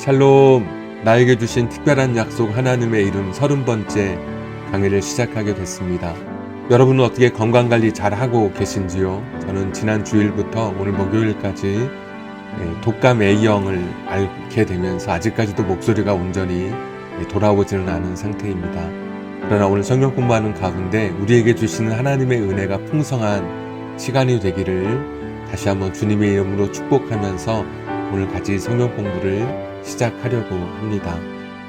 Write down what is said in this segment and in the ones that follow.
샬롬, 나에게 주신 특별한 약속 하나님의 이름 30번째 강의를 시작하게 됐습니다. 여러분은 어떻게 건강관리 잘하고 계신지요? 저는 지난 주일부터 오늘 목요일까지 독감 A형을 앓게 되면서 아직까지도 목소리가 온전히 돌아오지는 않은 상태입니다. 그러나 오늘 성경 공부하는 가운데 우리에게 주시는 하나님의 은혜가 풍성한 시간이 되기를 다시 한번 주님의 이름으로 축복하면서 오늘 같이 성경 공부를 시작하려고 합니다.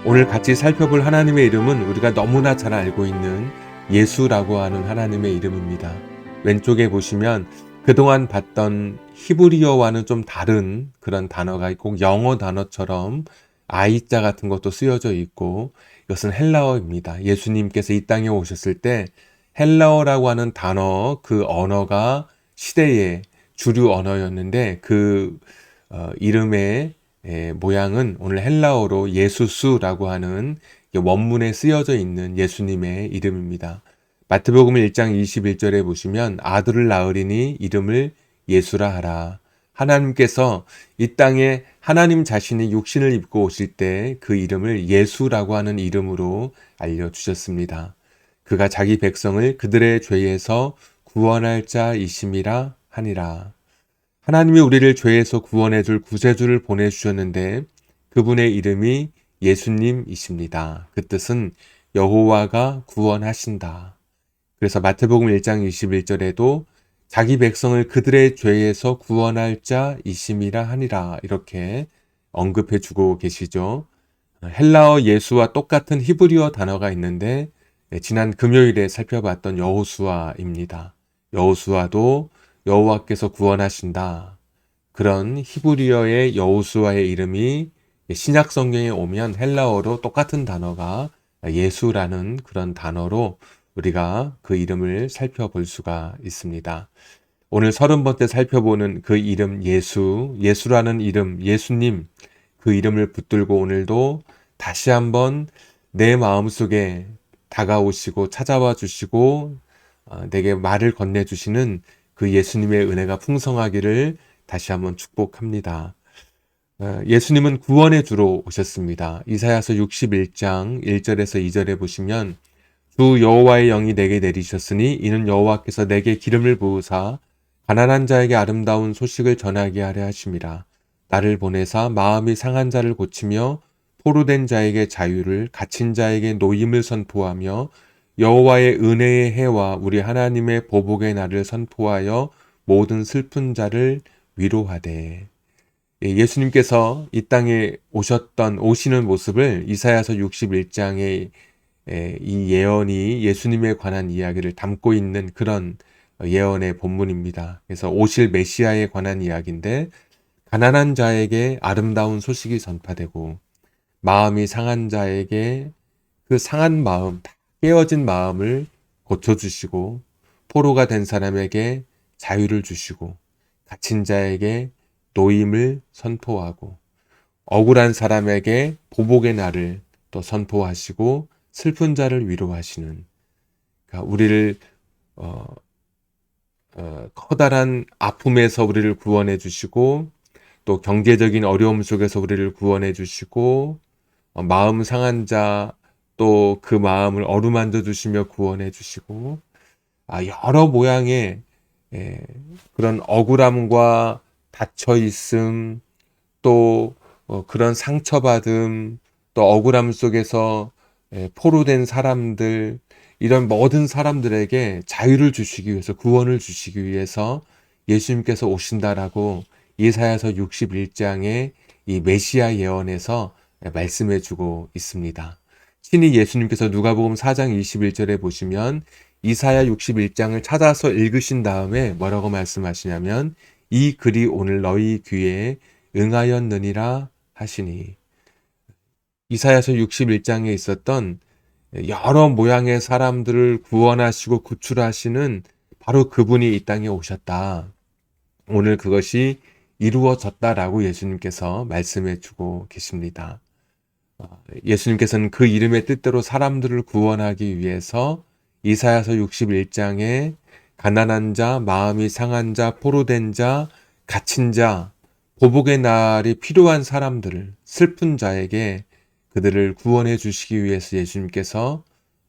오늘 같이 살펴볼 하나님의 이름은 우리가 너무나 잘 알고 있는 예수라고 하는 하나님의 이름입니다. 왼쪽에 보시면 그동안 봤던 히브리어와는 좀 다른 그런 단어가 있고 영어 단어처럼 I자 같은 것도 쓰여져 있고 이것은 헬라어입니다. 예수님께서 이 땅에 오셨을 때 헬라어라고 하는 단어, 그 언어가 시대의 주류 언어였는데 그 이름의 모양은 오늘 헬라어로 예수스라고 하는 원문에 쓰여져 있는 예수님의 이름입니다. 마태복음 1장 21절에 보시면 아들을 낳으리니 이름을 예수라 하라. 하나님께서 이 땅에 하나님 자신이 육신을 입고 오실 때 그 이름을 예수라고 하는 이름으로 알려주셨습니다. 그가 자기 백성을 그들의 죄에서 구원할 자이심이라 하니라. 하나님이 우리를 죄에서 구원해 줄 구세주를 보내주셨는데 그분의 이름이 예수님이십니다. 그 뜻은 여호와가 구원하신다. 그래서 마태복음 1장 21절에도 자기 백성을 그들의 죄에서 구원할 자이심이라 하니라 이렇게 언급해 주고 계시죠. 헬라어 예수와 똑같은 히브리어 단어가 있는데 지난 금요일에 살펴봤던 여호수아입니다. 여호수아도 여호와께서 구원하신다. 그런 히브리어의 여호수아의 이름이 신약 성경에 오면 헬라어로 똑같은 단어가 예수라는 그런 단어로 우리가 그 이름을 살펴볼 수가 있습니다. 오늘 30번째 살펴보는 그 이름 예수라는 이름, 예수님, 그 이름을 붙들고 오늘도 다시 한번 내 마음속에 다가오시고 찾아와 주시고 내게 말을 건네주시는 그 예수님의 은혜가 풍성하기를 다시 한번 축복합니다. 예수님은 구원의 주로 오셨습니다. 이사야서 61장 1절에서 2절에 보시면 주 여호와의 영이 내게 내리셨으니 이는 여호와께서 내게 기름을 부으사 가난한 자에게 아름다운 소식을 전하게 하려 하심이라. 나를 보내사 마음이 상한 자를 고치며 포로된 자에게 자유를 갇힌 자에게 노임을 선포하며 여호와의 은혜의 해와 우리 하나님의 보복의 날을 선포하여 모든 슬픈 자를 위로하되. 예수님께서 이 땅에 오시는 모습을 이사야서 61장의 이 예언이 예수님에 관한 이야기를 담고 있는 그런 예언의 본문입니다. 그래서 오실 메시아에 관한 이야기인데 가난한 자에게 아름다운 소식이 전파되고 마음이 상한 자에게 그 상한 마음, 깨어진 마음을 고쳐주시고 포로가 된 사람에게 자유를 주시고 갇힌 자에게 노임을 선포하고 억울한 사람에게 보복의 날을 또 선포하시고 슬픈 자를 위로하시는, 그러니까 우리를 커다란 아픔에서 우리를 구원해 주시고 또 경제적인 어려움 속에서 우리를 구원해 주시고 마음 상한 자 또 그 마음을 어루만져 주시며 구원해 주시고 여러 모양의 그런 억울함과 닫혀 있음 또 그런 상처받음 또 억울함 속에서 포로된 사람들 이런 모든 사람들에게 자유를 주시기 위해서 구원을 주시기 위해서 예수님께서 오신다라고 이사야서 61장의 이 메시아 예언에서 말씀해 주고 있습니다. 신이 예수님께서 누가복음 4장 21절에 보시면 이사야 61장을 찾아서 읽으신 다음에 뭐라고 말씀하시냐면 이 글이 오늘 너희 귀에 응하였느니라 하시니, 이사야서 61장에 있었던 여러 모양의 사람들을 구원하시고 구출하시는 바로 그분이 이 땅에 오셨다. 오늘 그것이 이루어졌다라고 예수님께서 말씀해 주고 계십니다. 예수님께서는 그 이름의 뜻대로 사람들을 구원하기 위해서 이사야서 61장에 가난한 자, 마음이 상한 자, 포로된 자, 갇힌 자, 보복의 날이 필요한 사람들을, 슬픈 자에게 그들을 구원해 주시기 위해서 예수님께서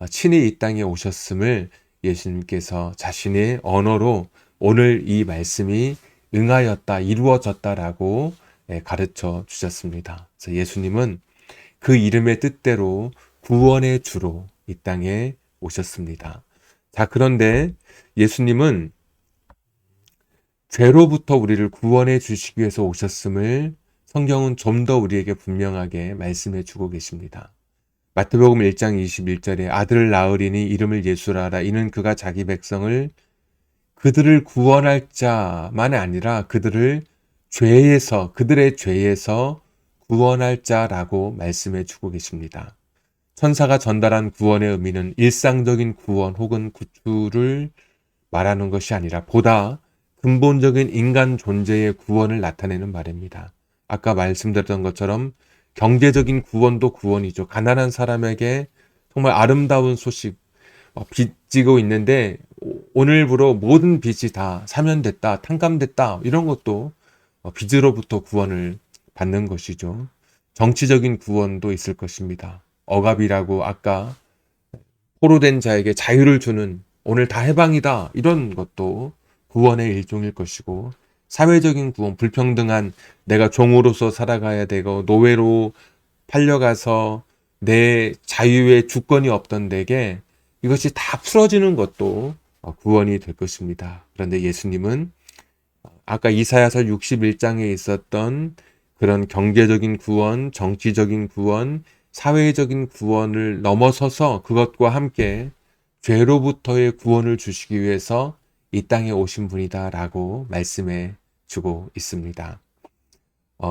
친히 이 땅에 오셨음을 예수님께서 자신의 언어로 오늘 이 말씀이 응하였다, 이루어졌다라고 가르쳐 주셨습니다. 그래서 예수님은 그 이름의 뜻대로 구원의 주로 이 땅에 오셨습니다. 자, 그런데 예수님은 죄로부터 우리를 구원해 주시기 위해서 오셨음을 성경은 좀 더 우리에게 분명하게 말씀해 주고 계십니다. 마태복음 1장 21절에 아들을 낳으리니 이름을 예수라 하라. 이는 그가 자기 백성을 그들을 구원할 자만 아니라 그들의 죄에서 구원할 자라고 말씀해 주고 계십니다. 천사가 전달한 구원의 의미는 일상적인 구원 혹은 구주를 말하는 것이 아니라 보다 근본적인 인간 존재의 구원을 나타내는 말입니다. 아까 말씀드렸던 것처럼 경제적인 구원도 구원이죠. 가난한 사람에게 정말 아름다운 소식, 빚지고 있는데 오늘부로 모든 빚이 다 사면됐다, 탕감됐다 이런 것도 빚으로부터 구원을 받는 것이죠. 정치적인 구원도 있을 것입니다. 억압이라고 아까 포로된 자에게 자유를 주는 오늘 다 해방이다 이런 것도 구원의 일종일 것이고, 사회적인 구원, 불평등한 내가 종으로서 살아가야 되고 노예로 팔려가서 내 자유의 주권이 없던 내게 이것이 다 풀어지는 것도 구원이 될 것입니다. 그런데 예수님은 아까 이사야서 61장에 있었던 그런 경제적인 구원, 정치적인 구원, 사회적인 구원을 넘어서서 그것과 함께 죄로부터의 구원을 주시기 위해서 이 땅에 오신 분이다라고 말씀해 주고 있습니다.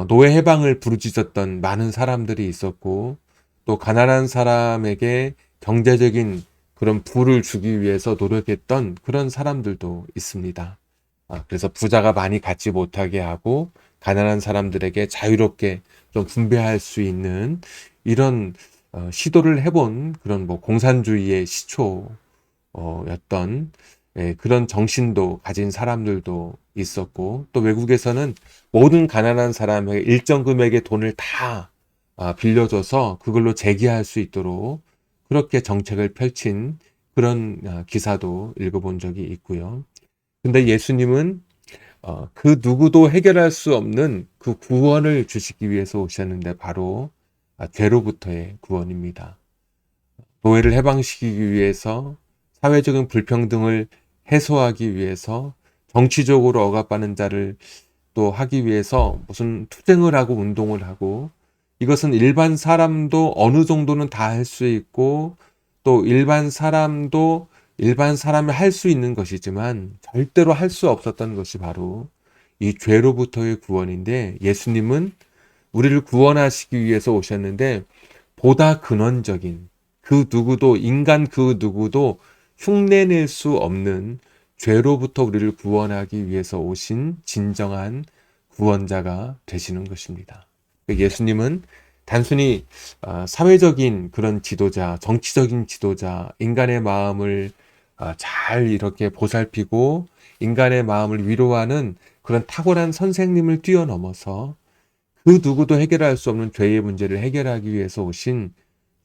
노예 해방을 부르짖었던 많은 사람들이 있었고, 또 가난한 사람에게 경제적인 그런 부를 주기 위해서 노력했던 그런 사람들도 있습니다. 그래서 부자가 많이 갖지 못하게 하고 가난한 사람들에게 자유롭게 좀 분배할 수 있는 이런 시도를 해본 그런 공산주의의 시초였던 그런 정신도 가진 사람들도 있었고, 또 외국에서는 모든 가난한 사람에게 일정 금액의 돈을 다 빌려줘서 그걸로 재기할 수 있도록 그렇게 정책을 펼친 그런 기사도 읽어본 적이 있고요. 근데 예수님은 그 누구도 해결할 수 없는 그 구원을 주시기 위해서 오셨는데 바로 죄로부터의 구원입니다. 노예를 해방시키기 위해서, 사회적인 불평등을 해소하기 위해서, 정치적으로 억압받는 자를 또 하기 위해서 무슨 투쟁을 하고 운동을 하고, 이것은 일반 사람도 어느 정도는 다 할 수 있고 또 일반 사람도 일반 사람이 할 수 있는 것이지만 절대로 할 수 없었던 것이 바로 이 죄로부터의 구원인데, 예수님은 우리를 구원하시기 위해서 오셨는데 보다 근원적인, 인간 그 누구도 흉내낼 수 없는 죄로부터 우리를 구원하기 위해서 오신 진정한 구원자가 되시는 것입니다. 예수님은 단순히 사회적인 그런 지도자, 정치적인 지도자, 인간의 마음을 잘 이렇게 보살피고 인간의 마음을 위로하는 그런 탁월한 선생님을 뛰어넘어서 그 누구도 해결할 수 없는 죄의 문제를 해결하기 위해서 오신,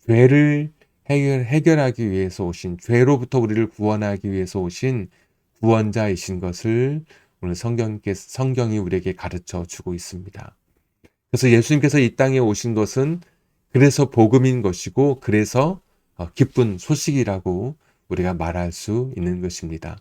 죄를 해결하기 위해서 오신, 죄로부터 우리를 구원하기 위해서 오신 구원자이신 것을 오늘 성경이 우리에게 가르쳐 주고 있습니다. 그래서 예수님께서 이 땅에 오신 것은 그래서 복음인 것이고, 그래서 기쁜 소식이라고 우리가 말할 수 있는 것입니다.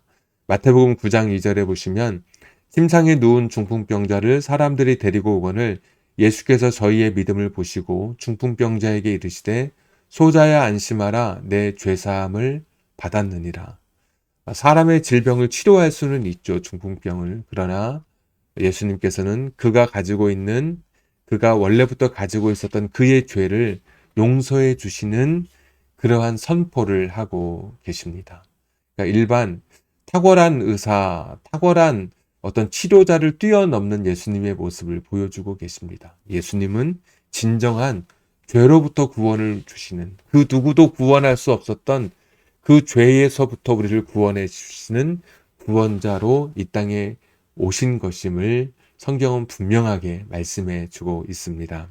마태복음 9장 2절에 보시면 침상에 누운 중풍병자를 사람들이 데리고 오거늘 예수께서 저희의 믿음을 보시고 중풍병자에게 이르시되 소자야 안심하라, 내 죄사함을 받았느니라. 사람의 질병을 치료할 수는 있죠, 중풍병을. 그러나 예수님께서는 그가 원래부터 가지고 있었던 그의 죄를 용서해 주시는 그러한 선포를 하고 계십니다. 그러니까 일반 탁월한 의사, 탁월한 어떤 치료자를 뛰어넘는 예수님의 모습을 보여주고 계십니다. 예수님은 진정한 죄로부터 구원을 주시는, 그 누구도 구원할 수 없었던 그 죄에서부터 우리를 구원해 주시는 구원자로 이 땅에 오신 것임을 성경은 분명하게 말씀해 주고 있습니다.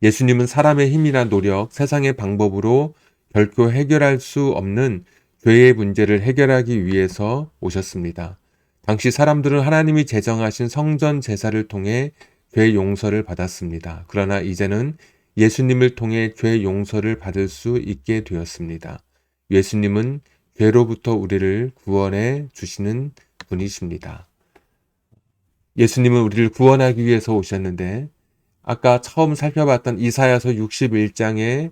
예수님은 사람의 힘이나 노력, 세상의 방법으로 결코 해결할 수 없는 죄의 문제를 해결하기 위해서 오셨습니다. 당시 사람들은 하나님이 제정하신 성전 제사를 통해 죄 용서를 받았습니다. 그러나 이제는 예수님을 통해 죄 용서를 받을 수 있게 되었습니다. 예수님은 죄로부터 우리를 구원해 주시는 분이십니다. 예수님은 우리를 구원하기 위해서 오셨는데 아까 처음 살펴봤던 이사야서 61장에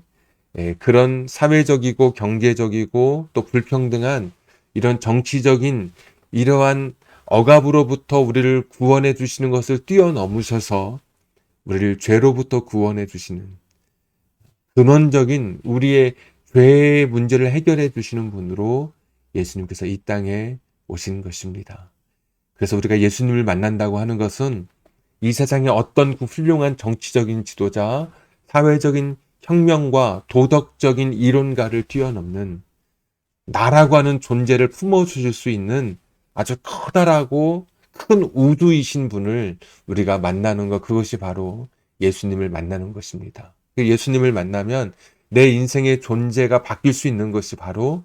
그런 사회적이고 경제적이고 또 불평등한 이런 정치적인 이러한 억압으로부터 우리를 구원해 주시는 것을 뛰어넘으셔서 우리를 죄로부터 구원해 주시는 근원적인 우리의 죄의 문제를 해결해 주시는 분으로 예수님께서 이 땅에 오신 것입니다. 그래서 우리가 예수님을 만난다고 하는 것은 이 세상에 어떤 그 훌륭한 정치적인 지도자, 사회적인 혁명과 도덕적인 이론가를 뛰어넘는 나라고 하는 존재를 품어주실 수 있는 아주 커다랗고 큰 우주이신 분을 우리가 만나는 것, 그것이 바로 예수님을 만나는 것입니다. 예수님을 만나면 내 인생의 존재가 바뀔 수 있는 것이 바로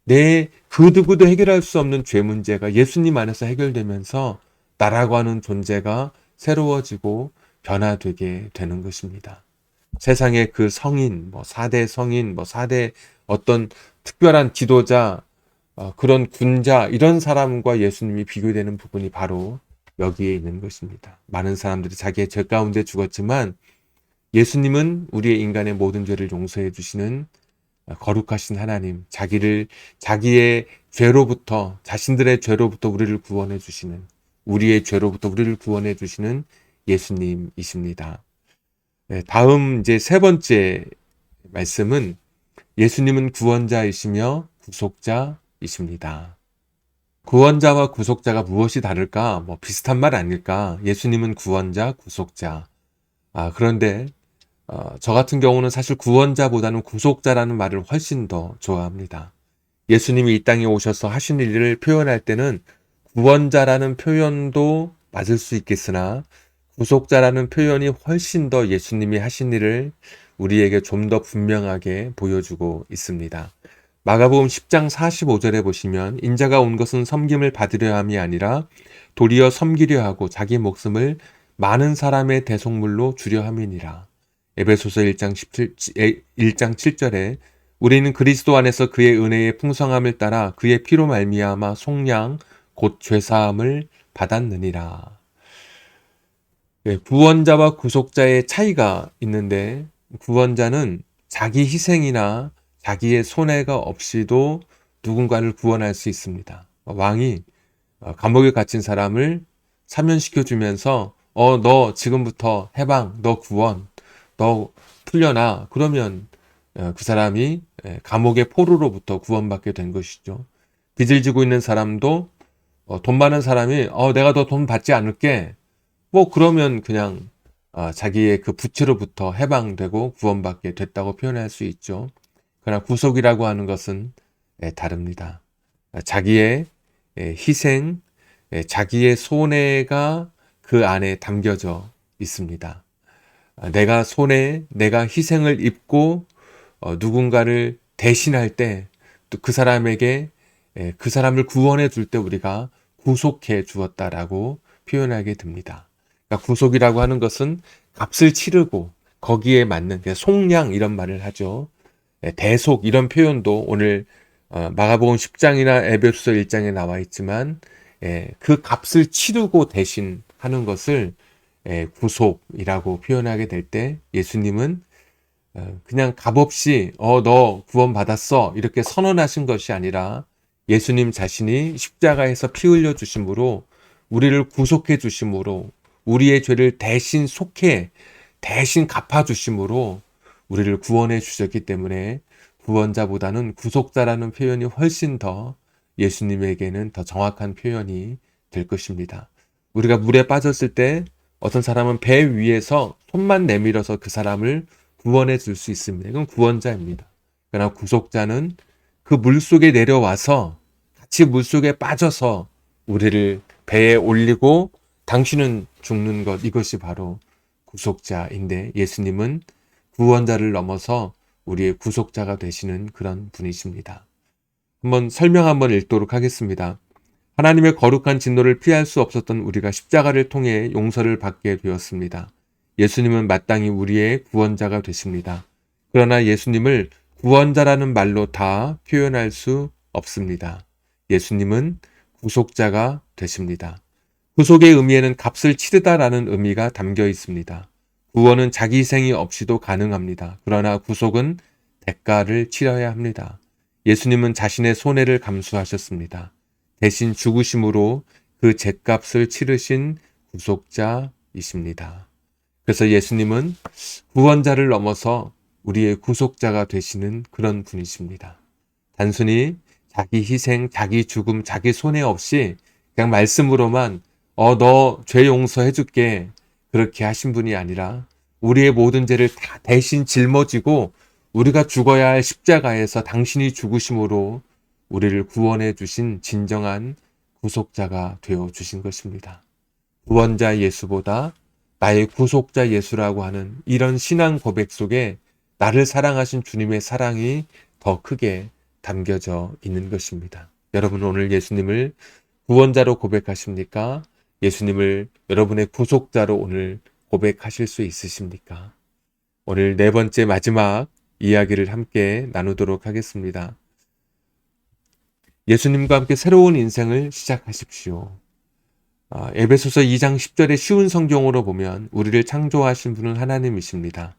내 그 누구도 해결할 수 없는 죄 문제가 예수님 안에서 해결되면서 나라고 하는 존재가 새로워지고 변화되게 되는 것입니다. 세상의 그 성인, 4대 성인, 4대 어떤 특별한 지도자, 그런 군자, 이런 사람과 예수님이 비교되는 부분이 바로 여기에 있는 것입니다. 많은 사람들이 자기의 죄 가운데 죽었지만 예수님은 우리의 인간의 모든 죄를 용서해 주시는 거룩하신 하나님, 자기의 죄로부터, 자신들의 죄로부터 우리를 구원해 주시는, 우리의 죄로부터 우리를 구원해 주시는 예수님이십니다. 다음 이제 세 번째 말씀은 예수님은 구원자이시며 구속자이십니다. 구원자와 구속자가 무엇이 다를까? 비슷한 말 아닐까? 예수님은 구원자, 구속자. 그런데 저 같은 경우는 사실 구원자보다는 구속자라는 말을 훨씬 더 좋아합니다. 예수님이 이 땅에 오셔서 하신 일을 표현할 때는 구원자라는 표현도 맞을 수 있겠으나 구속자라는 표현이 훨씬 더 예수님이 하신 일을 우리에게 좀 더 분명하게 보여주고 있습니다. 마가복음 10장 45절에 보시면 인자가 온 것은 섬김을 받으려 함이 아니라 도리어 섬기려 하고 자기 목숨을 많은 사람의 대속물로 주려 함이니라. 에베소서 1장 7절에 우리는 그리스도 안에서 그의 은혜의 풍성함을 따라 그의 피로 말미암아 속량 곧 죄사함을 받았느니라. 구원자와 구속자의 차이가 있는데 구원자는 자기 희생이나 자기의 손해가 없이도 누군가를 구원할 수 있습니다. 왕이 감옥에 갇힌 사람을 사면시켜 주면서 너 지금부터 해방, 너 구원, 너 풀려나. 그러면 그 사람이 감옥의 포로로부터 구원받게 된 것이죠. 빚을 지고 있는 사람도 돈 많은 사람이 내가 더 돈 받지 않을게. 그러면 그냥 자기의 그 부채로부터 해방되고 구원받게 됐다고 표현할 수 있죠. 그러나 구속이라고 하는 것은 다릅니다. 자기의 희생, 자기의 손해가 그 안에 담겨져 있습니다. 내가 희생을 입고 누군가를 대신할 때 또 그 사람에게 그 사람을 구원해 줄 때 우리가 구속해 주었다라고 표현하게 됩니다. 그러니까 구속이라고 하는 것은 값을 치르고 거기에 맞는 속량 이런 말을 하죠. 대속 이런 표현도 오늘 마가복음 10장이나 에베소서 1장에 나와 있지만 그 값을 치르고 대신 하는 것을 구속이라고 표현하게 될 때 예수님은 그냥 값없이 너 구원받았어 이렇게 선언하신 것이 아니라 예수님 자신이 십자가에서 피 흘려 주심으로 우리를 구속해 주심으로 우리의 죄를 대신 대신 갚아 주심으로 우리를 구원해 주셨기 때문에 구원자보다는 구속자라는 표현이 훨씬 더 예수님에게는 더 정확한 표현이 될 것입니다. 우리가 물에 빠졌을 때 어떤 사람은 배 위에서 손만 내밀어서 그 사람을 구원해 줄 수 있습니다. 이건 구원자입니다. 그러나 구속자는 그 물속에 내려와서 같이 물속에 빠져서 우리를 배에 올리고 당신은 죽는 것, 이것이 바로 구속자인데 예수님은 구원자를 넘어서 우리의 구속자가 되시는 그런 분이십니다. 한번 읽도록 하겠습니다. 하나님의 거룩한 진노를 피할 수 없었던 우리가 십자가를 통해 용서를 받게 되었습니다. 예수님은 마땅히 우리의 구원자가 되십니다. 그러나 예수님을 구원자라는 말로 다 표현할 수 없습니다. 예수님은 구속자가 되십니다. 구속의 의미에는 값을 치르다라는 의미가 담겨 있습니다. 구원은 자기 희생이 없이도 가능합니다. 그러나 구속은 대가를 치러야 합니다. 예수님은 자신의 손해를 감수하셨습니다. 대신 죽으심으로 그 죗값을 치르신 구속자이십니다. 그래서 예수님은 구원자를 넘어서 우리의 구속자가 되시는 그런 분이십니다. 단순히 자기 희생, 자기 죽음, 자기 손해 없이 그냥 말씀으로만 너 죄 용서해 줄게 그렇게 하신 분이 아니라 우리의 모든 죄를 다 대신 짊어지고 우리가 죽어야 할 십자가에서 당신이 죽으심으로 우리를 구원해 주신 진정한 구속자가 되어 주신 것입니다. 구원자 예수보다 나의 구속자 예수라고 하는 이런 신앙 고백 속에 나를 사랑하신 주님의 사랑이 더 크게 담겨져 있는 것입니다. 여러분 오늘 예수님을 구원자로 고백하십니까? 예수님을 여러분의 구속자로 오늘 고백하실 수 있으십니까? 오늘 네 번째 마지막 이야기를 함께 나누도록 하겠습니다. 예수님과 함께 새로운 인생을 시작하십시오. 에베소서 2장 10절의 쉬운 성경으로 보면 우리를 창조하신 분은 하나님이십니다.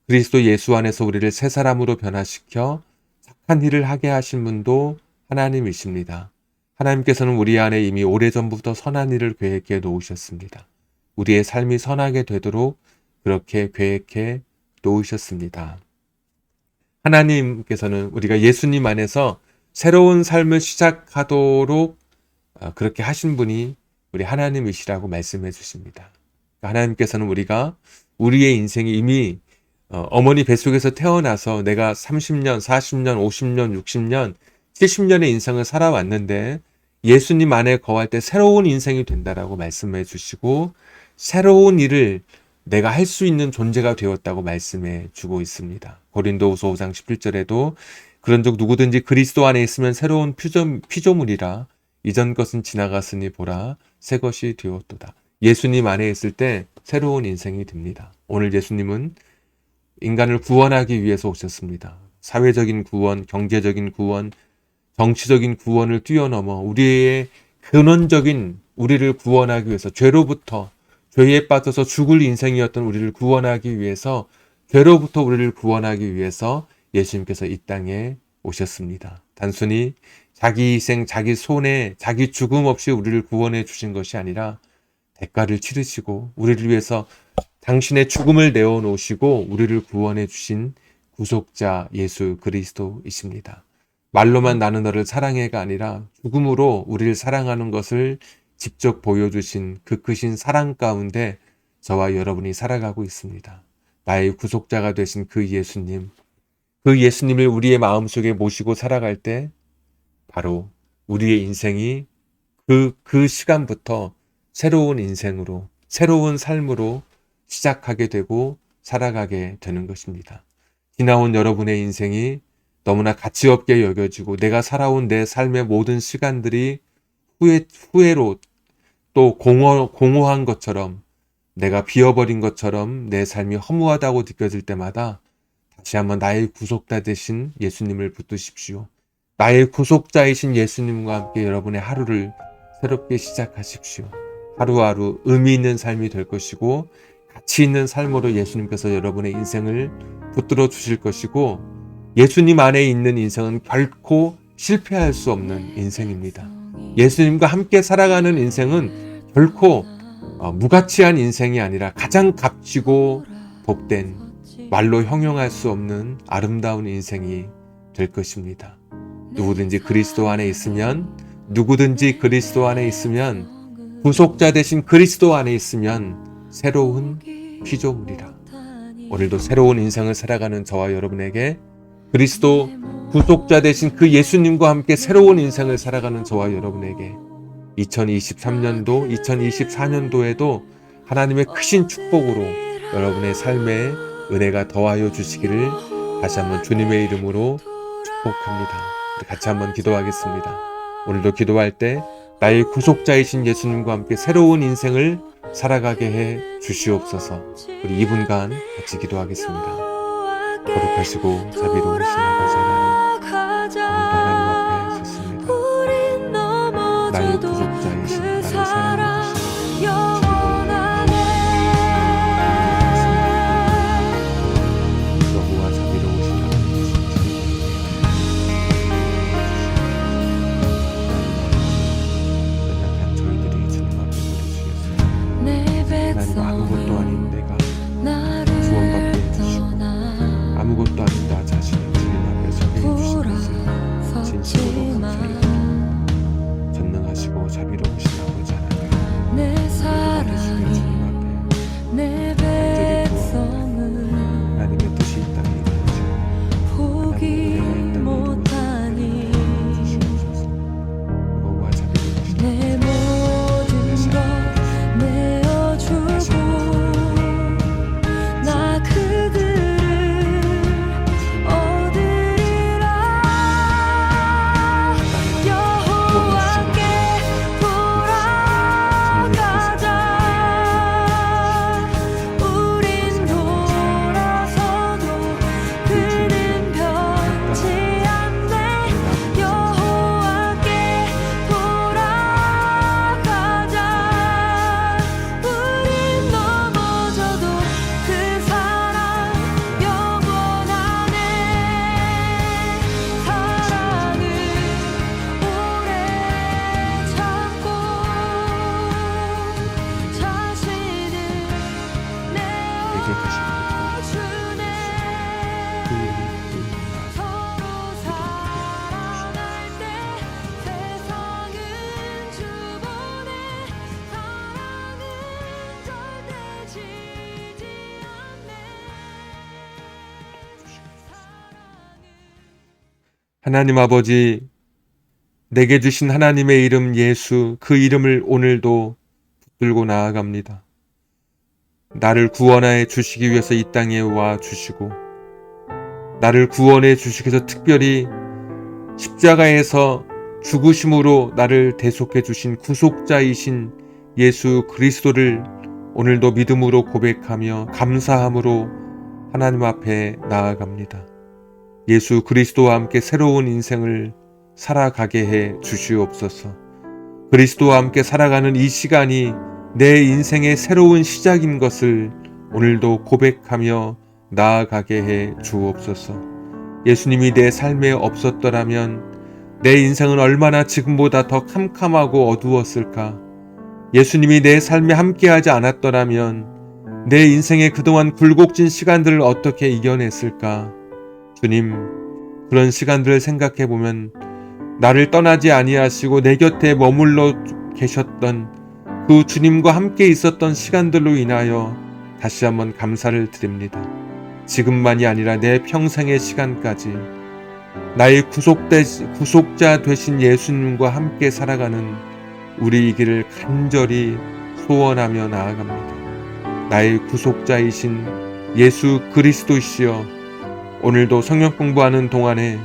그리스도 예수 안에서 우리를 새 사람으로 변화시켜 착한 일을 하게 하신 분도 하나님이십니다. 하나님께서는 우리 안에 이미 오래전부터 선한 일을 계획해 놓으셨습니다. 우리의 삶이 선하게 되도록 그렇게 계획해 놓으셨습니다. 하나님께서는 우리가 예수님 안에서 새로운 삶을 시작하도록 그렇게 하신 분이 우리 하나님이시라고 말씀해 주십니다. 하나님께서는 우리가 우리의 인생이 이미 어머니 뱃속에서 태어나서 내가 30년, 40년, 50년, 60년, 70년의 인생을 살아왔는데 예수님 안에 거할 때 새로운 인생이 된다라고 말씀해 주시고 새로운 일을 내가 할 수 있는 존재가 되었다고 말씀해 주고 있습니다. 고린도후서 5장 17절에도 그런즉 누구든지 그리스도 안에 있으면 새로운 피조물이라 이전 것은 지나갔으니 보라 새 것이 되었도다. 예수님 안에 있을 때 새로운 인생이 됩니다. 오늘 예수님은 인간을 구원하기 위해서 오셨습니다. 사회적인 구원, 경제적인 구원, 정치적인 구원을 뛰어넘어 우리의 근원적인 우리를 구원하기 위해서 죄로부터 죄에 빠져서 죽을 인생이었던 우리를 구원하기 위해서 죄로부터 우리를 구원하기 위해서 예수님께서 이 땅에 오셨습니다. 단순히 자기 희생, 자기 손해, 자기 죽음 없이 우리를 구원해 주신 것이 아니라 대가를 치르시고 우리를 위해서 당신의 죽음을 내어놓으시고 우리를 구원해 주신 구속자 예수 그리스도이십니다. 말로만 나는 너를 사랑해가 아니라 죽음으로 우리를 사랑하는 것을 직접 보여주신 그 크신 사랑 가운데 저와 여러분이 살아가고 있습니다. 나의 구속자가 되신 그 예수님을 우리의 마음속에 모시고 살아갈 때 바로 우리의 인생이 그 시간부터 새로운 인생으로, 새로운 삶으로 시작하게 되고 살아가게 되는 것입니다. 지나온 여러분의 인생이 너무나 가치 없게 여겨지고 내가 살아온 내 삶의 모든 시간들이 후회로 또 공허한 것처럼 내가 비어버린 것처럼 내 삶이 허무하다고 느껴질 때마다 다시 한번 나의 구속자 되신 예수님을 붙드십시오. 나의 구속자이신 예수님과 함께 여러분의 하루를 새롭게 시작하십시오. 하루하루 의미 있는 삶이 될 것이고 가치 있는 삶으로 예수님께서 여러분의 인생을 붙들어 주실 것이고 예수님 안에 있는 인생은 결코 실패할 수 없는 인생입니다. 예수님과 함께 살아가는 인생은 결코 무가치한 인생이 아니라 가장 값지고 복된 말로 형용할 수 없는 아름다운 인생이 될 것입니다. 누구든지 그리스도 안에 있으면 구속자 되신 그리스도 안에 있으면 새로운 피조물이라. 오늘도 새로운 인생을 살아가는 저와 여러분에게 그리스도 구속자 되신 그 예수님과 함께 새로운 인생을 살아가는 저와 여러분에게 2023년도, 2024년도에도 하나님의 크신 축복으로 여러분의 삶에 은혜가 더하여 주시기를 다시 한번 주님의 이름으로 축복합니다. 같이 한번 기도하겠습니다. 오늘도 기도할 때 나의 구속자이신 예수님과 함께 새로운 인생을 살아가게 해 주시옵소서. 우리 2분간 같이 기도하겠습니다. 거룩하시고 자비로우신 아버지 하나님, 오늘도 하나님 앞에 섰습니다. 나의 구속자이신 나의 사랑이신 여호와 자비로우신 하나님, 연약한 저희들이 주님 앞에 부르시겠습니다. 하나님, 아무것도 아닌 내가 구원받게 해주시고 아무것도 아닌 나 자신을 주님 앞에 서게 해주신 것을 진심으로 감사드립니다. 전능하시고 자비로우신 아버지 하나님, 우리 주님 앞에 간절히 구하옵나이다. 하나님의 뜻이 이 땅에 이루어지고 하나님의 은혜가 이 땅에 이루어지고 주시옵소서. 여호와 자비로우신 내 모든 것 내어주고 나 그들을 얻으리라. 여호와께 돌아가자. 우린 돌아서도 그는 변치 않네. 여호와께 돌아가자. 우린 넘어져도 그 사랑 영원하네. 사랑은 오래 참고 자신을 내어주네. 서로 사랑할 때 세상은 주보네. 사랑은 절대 지지 않네. 하나님 아버지, 내게 주신 하나님의 이름 예수, 그 이름을 오늘도 붙들고 나아갑니다. 나를 구원하여 주시기 위해서 이 땅에 와 주시고 나를 구원해 주시기 위해서 특별히 십자가에서 죽으심으로 나를 대속해 주신 구속자이신 예수 그리스도를 오늘도 믿음으로 고백하며 감사함으로 하나님 앞에 나아갑니다. 예수 그리스도와 함께 새로운 인생을 살아가게 해 주시옵소서. 그리스도와 함께 살아가는 이 시간이 내 인생의 새로운 시작인 것을 오늘도 고백하며 나아가게 해 주옵소서. 예수님이 내 삶에 없었더라면 내 인생은 얼마나 지금보다 더 캄캄하고 어두웠을까? 예수님이 내 삶에 함께하지 않았더라면 내 인생의 그동안 굴곡진 시간들을 어떻게 이겨냈을까? 주님, 그런 시간들을 생각해 보면 나를 떠나지 아니하시고 내 곁에 머물러 계셨던 그 주님과 함께 있었던 시간들로 인하여 다시 한번 감사를 드립니다. 지금만이 아니라 내 평생의 시간까지 나의 구속자 되신 예수님과 함께 살아가는 우리이기를 간절히 소원하며 나아갑니다. 나의 구속자이신 예수 그리스도시여, 오늘도 성경 공부하는 동안에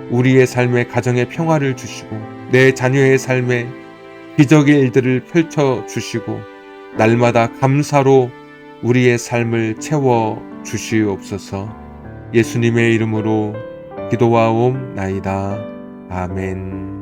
우리의 삶에 가정의 평화를 주시고 내 자녀의 삶에 기적의 일들을 펼쳐 주시고 날마다 감사로 우리의 삶을 채워 주시옵소서. 예수님의 이름으로 기도하옵나이다. 아멘.